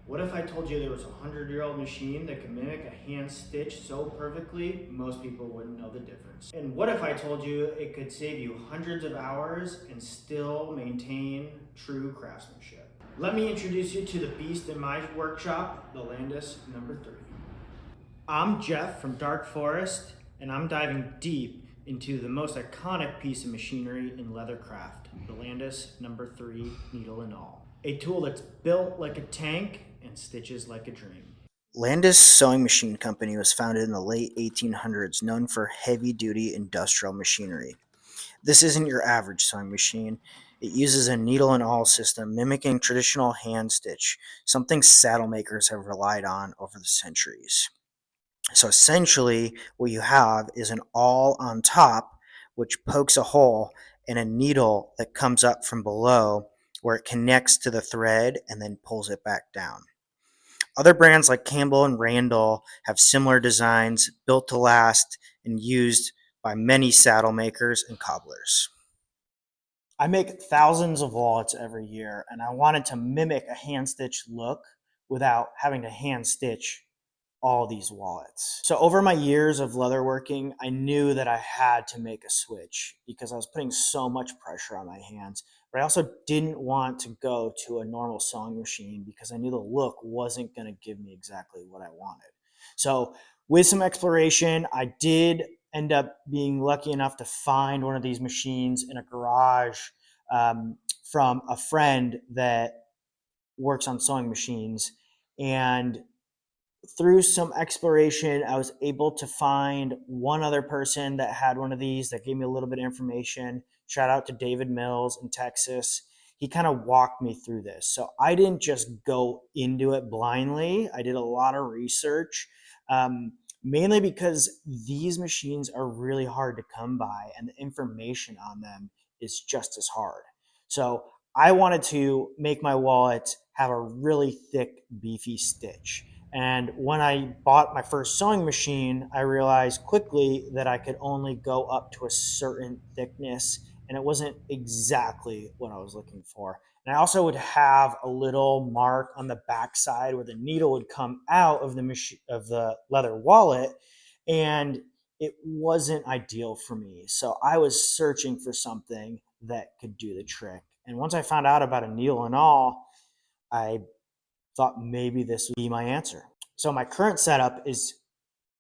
What if I told you there was a 100-year-old machine that could mimic a hand stitch so perfectly, most people wouldn't know the difference? And what if I told you it could save you hundreds of hours and still maintain true craftsmanship? Let me introduce you to the beast in my workshop, the Landis #3. I'm Jeff from Dark Forest, and I'm diving deep into the most iconic piece of machinery in leathercraft, the Landis #3 needle and awl. A tool that's built like a tank and stitches like a dream. Landis Sewing Machine Company was founded in the late 1800s, known for heavy-duty industrial machinery. This isn't your average sewing machine. It uses a needle and awl system mimicking traditional hand stitch, something saddle makers have relied on over the centuries. So essentially, what you have is an awl on top, which pokes a hole, and a needle that comes up from below where it connects to the thread and then pulls it back down. Other brands like Campbell and Randall have similar designs built to last and used by many saddle makers and cobblers. I make thousands of wallets every year, and I wanted to mimic a hand stitch look without having to hand stitch all these wallets. So over my years of leatherworking, I knew that I had to make a switch because I was putting so much pressure on my hands. But I also didn't want to go to a normal sewing machine because I knew the look wasn't going to give me exactly what I wanted. So with some exploration, I did end up being lucky enough to find one of these machines in a garage from a friend that works on sewing machines. And through some exploration, I was able to find one other person that had one of these that gave me a little bit of information. Shout out to David Mills in Texas. He kind of walked me through this. So I didn't just go into it blindly. I did a lot of research, mainly because these machines are really hard to come by and the information on them is just as hard. So I wanted to make my wallet have a really thick, beefy stitch. And when I bought my first sewing machine, I realized quickly that I could only go up to a certain thickness, and it wasn't exactly what I was looking for. And I also would have a little mark on the backside where the needle would come out of the leather wallet, and it wasn't ideal for me. So I was searching for something that could do the trick. And once I found out about a needle and awl, I thought maybe this would be my answer. So my current setup is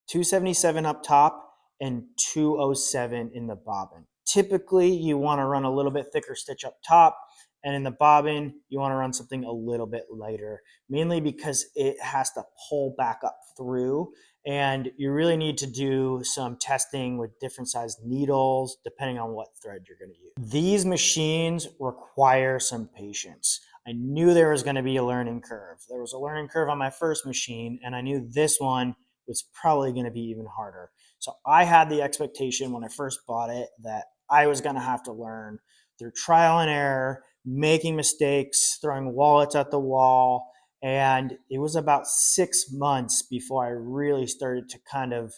277 up top and 207 in the bobbin. Typically, you want to run a little bit thicker stitch up top, and in the bobbin, you want to run something a little bit lighter, mainly because it has to pull back up through, and you really need to do some testing with different sized needles, depending on what thread you're going to use. These machines require some patience. I knew there was going to be a learning curve. There was a learning curve on my first machine, and I knew this one was probably going to be even harder. So I had the expectation when I first bought it that I was going to have to learn through trial and error, making mistakes, throwing wallets at the wall. And it was about 6 months before I really started to kind of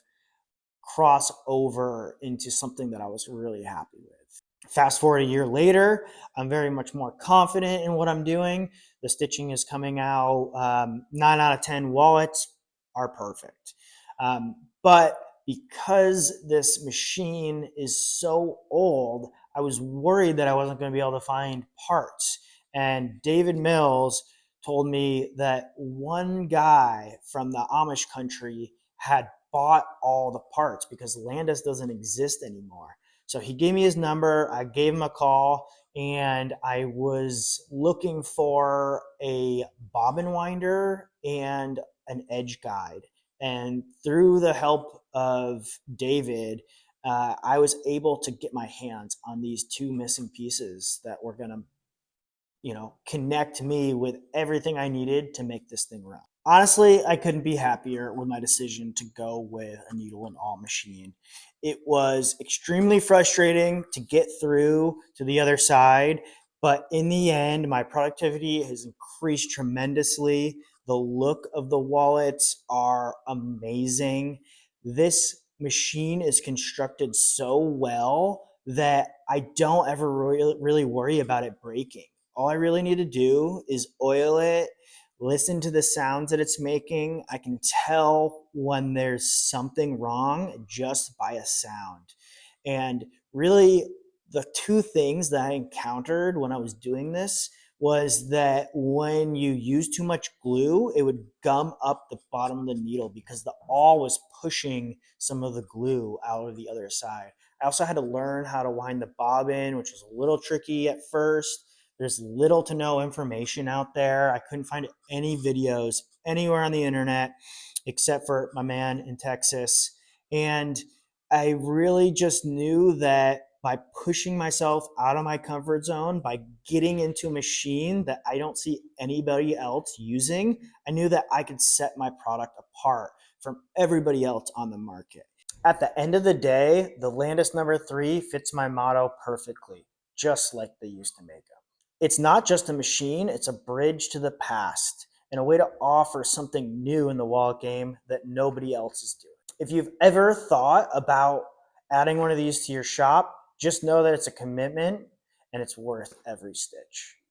cross over into something that I was really happy with. Fast forward a year later, I'm very much more confident in what I'm doing. The stitching is coming out. 9 out of 10 wallets are perfect. But because this machine is so old, I was worried that I wasn't going to be able to find parts. And David Mills told me that one guy from the Amish country had bought all the parts because Landis doesn't exist anymore. So he gave me his number. I gave him a call, and I was looking for a bobbin winder and an edge guide. And through the help of David, I was able to get my hands on these two missing pieces that were going to, connect me with everything I needed to make this thing run. Honestly, I couldn't be happier with my decision to go with a needle and awl machine. It was extremely frustrating to get through to the other side, but in the end, my productivity has increased tremendously. The look of the wallets are amazing. This machine is constructed so well that I don't ever really worry about it breaking. All I really need to do is oil it, listen to the sounds that it's making. I can tell when there's something wrong just by a sound. And really, the two things that I encountered when I was doing this was that when you use too much glue, it would gum up the bottom of the needle because the awl was pushing some of the glue out of the other side. I also had to learn how to wind the bobbin, which was a little tricky at first. There's little to no information out there. I couldn't find any videos anywhere on the internet except for my man in Texas. And I really just knew that by pushing myself out of my comfort zone, by getting into a machine that I don't see anybody else using, I knew that I could set my product apart from everybody else on the market. At the end of the day, the Landis number 3 fits my motto perfectly, just like they used to make them. It's not just a machine, it's a bridge to the past and a way to offer something new in the wallet game that nobody else is doing. If you've ever thought about adding one of these to your shop, just know that it's a commitment and it's worth every stitch.